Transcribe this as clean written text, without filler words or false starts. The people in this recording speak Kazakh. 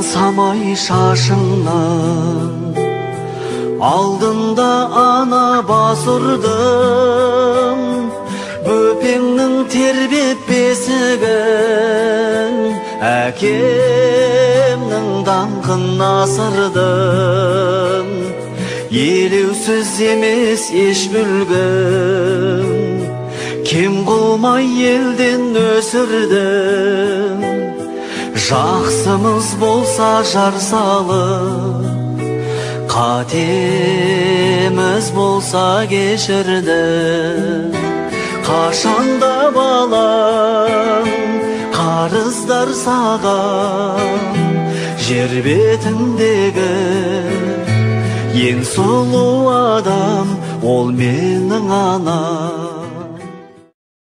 самай шашыңнан, алдында ана бас ұрдым, бөпеңнің тербеп бесігін, әкемнің даңқын асырдым. Елеусіз емес еш бүлгім, кем қылмай елден өсірдім. Жақсымыз болса жар салып, қатеміз болса кешірдім. Қашанда балам, қарыздар саған, жер бетіндегі ең сұлу адам, ол менің анам.